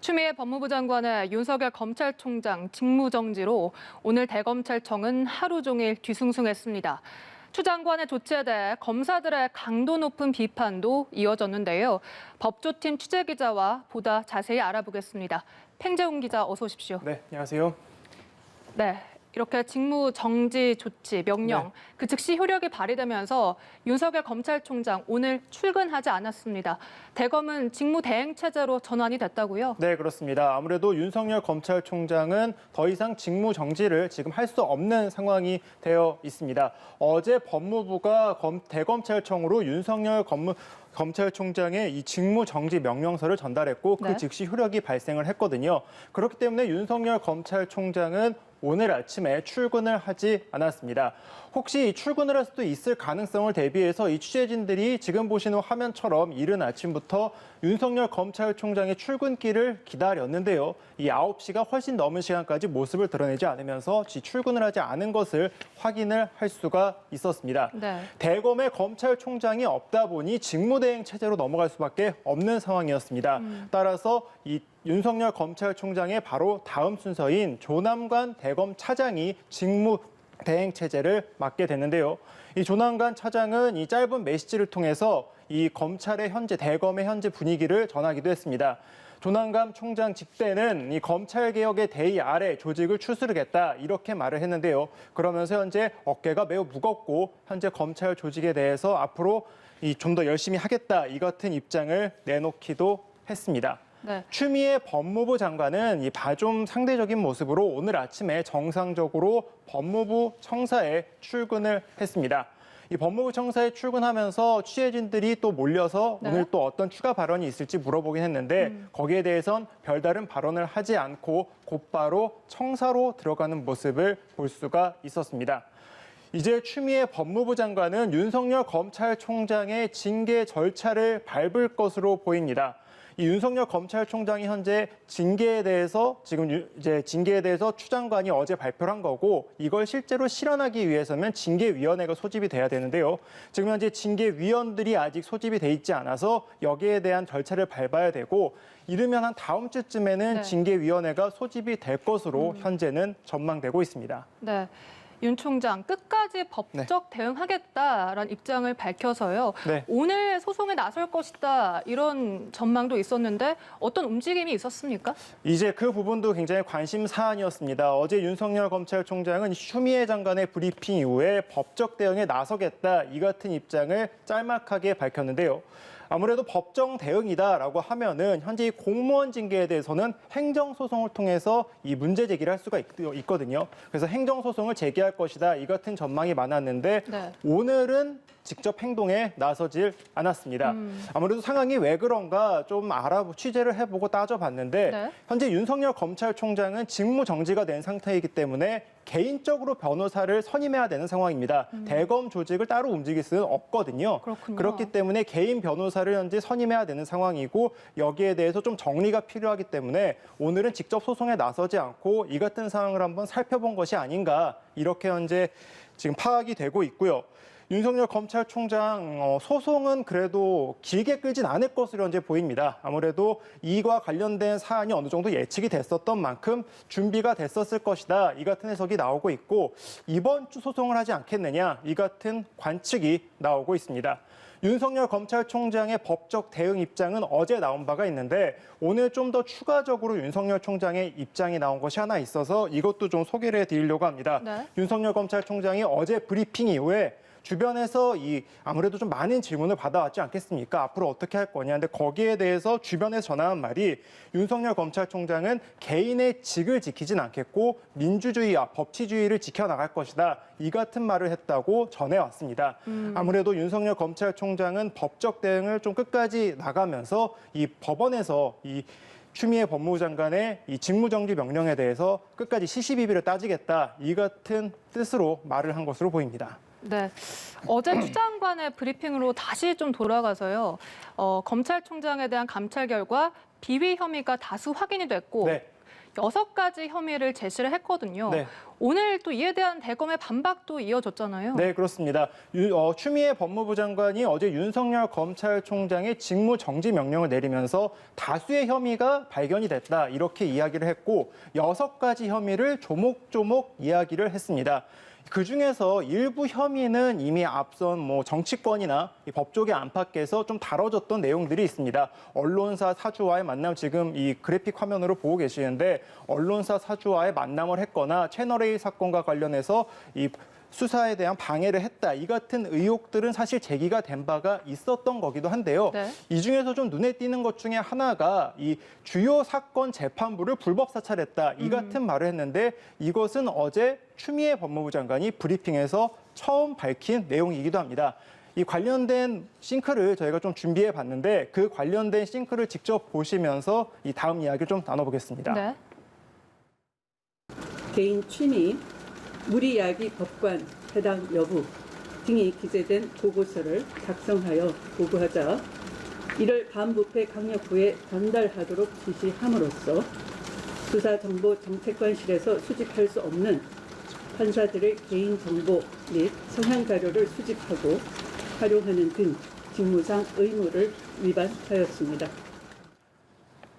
추미애 법무부 장관의 윤석열 검찰총장 직무정지로 오늘 대검찰청은 하루 종일 뒤숭숭했습니다. 추 장관의 조치에 대해 검사들의 강도 높은 비판도 이어졌는데요. 법조팀 취재기자와 보다 자세히 알아보겠습니다. 팽재웅 기자 어서 오십시오. 네, 안녕하세요. 네. 이렇게 직무정지 조치, 명령, 그 즉시 효력이 발휘되면서 윤석열 검찰총장 오늘 출근하지 않았습니다. 대검은 직무대행체제로 전환이 됐다고요? 네, 그렇습니다. 아무래도 윤석열 검찰총장은 더 이상 직무정지를 지금 할 수 없는 상황이 되어 있습니다. 어제 법무부가 대검찰청으로 윤석열 검찰총장의 이 직무정지 명령서를 전달했고 그 즉시 효력이 발생을 했거든요. 그렇기 때문에 윤석열 검찰총장은 오늘 아침에 출근을 하지 않았습니다. 혹시 출근을 할 수도 있을 가능성을 대비해서 이 취재진들이 지금 보시는 화면처럼 이른 아침부터 윤석열 검찰총장의 출근길을 기다렸는데요. 이 9시가 훨씬 넘은 시간까지 모습을 드러내지 않으면서 출근을 하지 않은 것을 확인을 할 수가 있었습니다. 대검의 검찰총장이 없다 보니 직무대행 체제로 넘어갈 수밖에 없는 상황이었습니다. 따라서 이 윤석열 검찰총장의 바로 다음 순서인 조남관 대검 차장이 직무 대행 체제를 맡게 됐는데요. 이 조남관 차장은 이 짧은 메시지를 통해서 이 검찰의 현재 대검의 현재 분위기를 전하기도 했습니다. 조남관 총장 직대는 이 검찰개혁의 대의 아래 조직을 추스르겠다 이렇게 말을 했는데요. 그러면서 현재 어깨가 매우 무겁고 현재 검찰 조직에 대해서 앞으로 좀 더 열심히 하겠다 이 같은 입장을 내놓기도 했습니다. 추미애 법무부 장관은 이 좀 상대적인 모습으로 오늘 아침에 정상적으로 법무부 청사에 출근을 했습니다. 이 법무부 청사에 출근하면서 취재진들이 또 몰려서 오늘 또 어떤 추가 발언이 있을지 물어보긴 했는데 거기에 대해선 별다른 발언을 하지 않고 곧바로 청사로 들어가는 모습을 볼 수가 있었습니다. 이제 추미애 법무부 장관은 윤석열 검찰총장의 징계 절차를 밟을 것으로 보입니다. 이 윤석열 검찰총장이 현재 징계에 대해서 추 장관이 어제 발표를 한 거고 이걸 실제로 실현하기 위해서는 징계위원회가 소집이 돼야 되는데요. 지금 현재 징계위원들이 아직 소집이 돼 있지 않아서 여기에 대한 절차를 밟아야 되고 이르면 한 다음 주쯤에는 징계위원회가 소집이 될 것으로 현재는 전망되고 있습니다. 윤 총장 끝까지 법적 대응하겠다라는 입장을 밝혀서요. 오늘 소송에 나설 것이다 이런 전망도 있었는데 어떤 움직임이 있었습니까? 이제 그 부분도 굉장히 관심 사안이었습니다. 어제 윤석열 검찰총장은 추미애 장관의 브리핑 이후에 법적 대응에 나서겠다 이 같은 입장을 짤막하게 밝혔는데요. 아무래도 법정 대응이다라고 하면은 현재 이 공무원 징계에 대해서는 행정소송을 통해서 이 문제 제기를 할 수가 있거든요. 그래서 행정소송을 제기할 것이다 이 같은 전망이 많았는데 오늘은 직접 행동에 나서질 않았습니다. 아무래도 상황이 왜 그런가 좀 취재를 해보고 따져봤는데 현재 윤석열 검찰총장은 직무정지가 된 상태이기 때문에 개인적으로 변호사를 선임해야 되는 상황입니다. 대검 조직을 따로 움직일 수는 없거든요. 그렇기 때문에 개인 변호사를 현재 선임해야 되는 상황이고 여기에 대해서 좀 정리가 필요하기 때문에 오늘은 직접 소송에 나서지 않고 이 같은 상황을 한번 살펴본 것이 아닌가 이렇게 현재 지금 파악이 되고 있고요. 윤석열 검찰총장 소송은 그래도 길게 끌진 않을 것으로 현재 보입니다. 아무래도 이와 관련된 사안이 어느 정도 예측이 됐었던 만큼 준비가 됐었을 것이다. 이 같은 해석이 나오고 있고 이번 주 소송을 하지 않겠느냐 이 같은 관측이 나오고 있습니다. 윤석열 검찰총장의 법적 대응 입장은 어제 나온 바가 있는데 오늘 좀 더 추가적으로 윤석열 총장의 입장이 나온 것이 하나 있어서 이것도 좀 소개를 해드리려고 합니다. 윤석열 검찰총장이 어제 브리핑 이후에 주변에서 아무래도 좀 많은 질문을 받아왔지 않겠습니까? 앞으로 어떻게 할 거냐. 근데 거기에 대해서 주변에서 전한 말이 윤석열 검찰총장은 개인의 직을 지키진 않겠고 민주주의와 법치주의를 지켜나갈 것이다. 이 같은 말을 했다고 전해왔습니다. 아무래도 윤석열 검찰총장은 법적 대응을 좀 끝까지 나가면서 이 법원에서 추미애 법무부 장관의 이 직무정지 명령에 대해서 끝까지 시시비비를 따지겠다. 이 같은 뜻으로 말을 한 것으로 보입니다. 어제 추 장관의 브리핑으로 다시 좀 돌아가서요. 검찰총장에 대한 감찰 결과 비위 혐의가 다수 확인이 됐고 6가지 혐의를 제시를 했거든요. 네. 오늘 또 이에 대한 대검의 반박도 이어졌잖아요. 네, 그렇습니다. 추미애 법무부 장관이 어제 윤석열 검찰총장의 직무 정지 명령을 내리면서 다수의 혐의가 발견이 됐다, 이렇게 이야기를 했고 6가지 혐의를 조목조목 이야기를 했습니다. 그중에서 일부 혐의는 이미 앞선 정치권이나 이 법조계 안팎에서 좀 다뤄졌던 내용들이 있습니다. 언론사 사주와의 만남, 지금 이 그래픽 화면으로 보고 계시는데 언론사 사주와의 만남을 했거나 채널A 사건과 관련해서 이 수사에 대한 방해를 했다, 이 같은 의혹들은 사실 제기가 된 바가 있었던 거기도 한데요. 네. 이 중에서 좀 눈에 띄는 것 중에 하나가 이 주요 사건 재판부를 불법 사찰했다, 이 같은 말을 했는데 이것은 어제 추미애 법무부 장관이 브리핑에서 처음 밝힌 내용이기도 합니다. 이 관련된 싱크를 저희가 좀 준비해 봤는데 그 관련된 싱크를 직접 보시면서 이 다음 이야기를 좀 나눠보겠습니다. 네. 개인 취미, 무리야기 법관 해당 여부 등이 기재된 보고서를 작성하여 보고하자 이를 반부패 강력부에 전달하도록 지시함으로써 수사정보정책관실에서 수집할 수 없는 판사들의 개인정보 및 성향 자료를 수집하고 활용하는 등 직무상 의무를 위반하였습니다.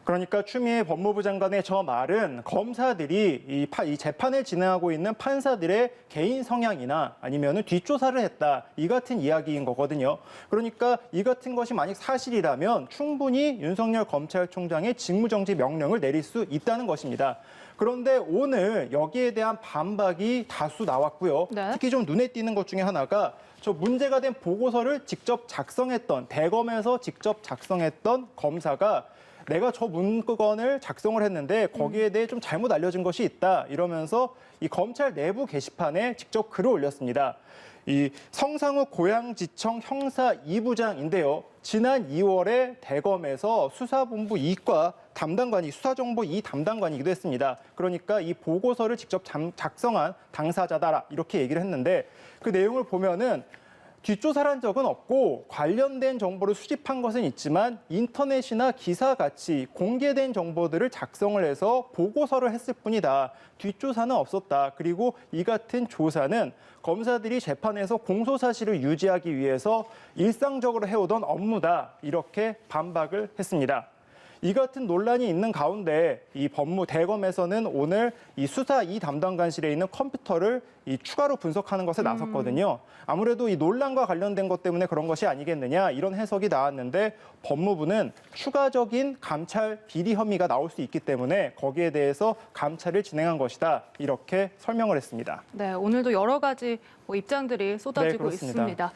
그러니까 추미애 법무부 장관의 저 말은 검사들이 이 재판을 진행하고 있는 판사들의 개인 성향이나 아니면 뒷조사를 했다, 이 같은 이야기인 거거든요. 그러니까 이 같은 것이 만약 사실이라면 충분히 윤석열 검찰총장의 직무정지 명령을 내릴 수 있다는 것입니다. 그런데 오늘 여기에 대한 반박이 다수 나왔고요. 네. 특히 좀 눈에 띄는 것 중에 하나가 저 문제가 된 보고서를 직접 작성했던, 대검에서 직접 작성했던 검사가 내가 저 문건을 작성을 했는데 거기에 대해 좀 잘못 알려진 것이 있다, 이러면서 이 검찰 내부 게시판에 직접 글을 올렸습니다. 이 성상우 고양지청 형사 2부장인데요. 지난 2월에 대검에서 수사본부 2과 담당관이 수사정보 2 담당관이기도 했습니다. 그러니까 이 보고서를 직접 작성한 당사자다, 이렇게 얘기를 했는데 그 내용을 보면은 뒷조사를 한 적은 없고 관련된 정보를 수집한 것은 있지만 인터넷이나 기사같이 공개된 정보들을 작성을 해서 보고서를 했을 뿐이다. 뒷조사는 없었다. 그리고 이 같은 조사는 검사들이 재판에서 공소사실을 유지하기 위해서 일상적으로 해오던 업무다, 이렇게 반박을 했습니다. 이 같은 논란이 있는 가운데 이 대검에서는 오늘 이 수사 2 담당관실에 있는 컴퓨터를 추가로 분석하는 것에 나섰거든요. 아무래도 이 논란과 관련된 것 때문에 그런 것이 아니겠느냐, 이런 해석이 나왔는데 법무부는 추가적인 감찰 비리 혐의가 나올 수 있기 때문에 거기에 대해서 감찰을 진행한 것이다, 이렇게 설명을 했습니다. 네, 오늘도 여러 가지 입장들이 쏟아지고 네, 있습니다.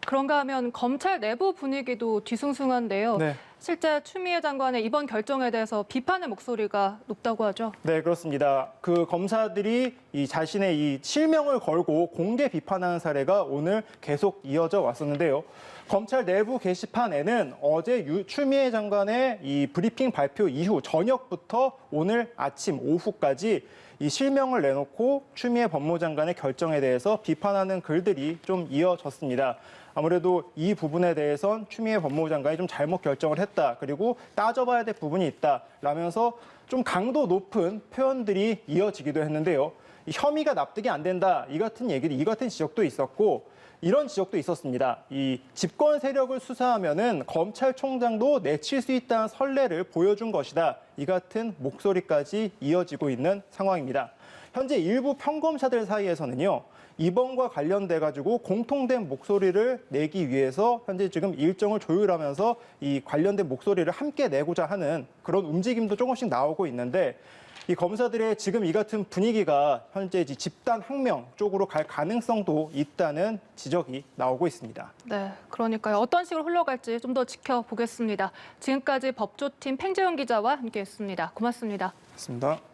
그런가 하면 검찰 내부 분위기도 뒤숭숭한데요. 네. 실제 추미애 장관의 이번 결정에 대해서 비판의 목소리가 높다고 하죠. 네, 그렇습니다. 그 검사들이 자신의 이 실명을 걸고 공개 비판하는 사례가 오늘 계속 이어져 왔었는데요. 검찰 내부 게시판에는 어제 추미애 장관의 이 브리핑 발표 이후 저녁부터 오늘 아침 오후까지 이 실명을 내놓고 추미애 법무부 장관의 결정에 대해서 비판하는 글들이 좀 이어졌습니다. 아무래도 이 부분에 대해선 추미애 법무부 장관이 좀 잘못 결정을 했다, 그리고 따져봐야 될 부분이 있다, 라면서 좀 강도 높은 표현들이 이어지기도 했는데요. 이 혐의가 납득이 안 된다, 이 같은 지적도 있었고, 이런 지적도 있었습니다. 이 집권 세력을 수사하면은 검찰총장도 내칠 수 있다는 선례를 보여준 것이다, 이 같은 목소리까지 이어지고 있는 상황입니다. 현재 일부 평검사들 사이에서는요, 이번과 관련돼 가지고 공통된 목소리를 내기 위해서 현재 지금 일정을 조율하면서 이 관련된 목소리를 함께 내고자 하는 그런 움직임도 조금씩 나오고 있는데, 이 검사들의 지금 이 같은 분위기가 현재 집단 항명 쪽으로 갈 가능성도 있다는 지적이 나오고 있습니다. 네, 그러니까요. 어떤 식으로 흘러갈지 좀 더 지켜보겠습니다. 지금까지 법조팀 팽재용 기자와 함께했습니다. 고맙습니다. 고맙습니다.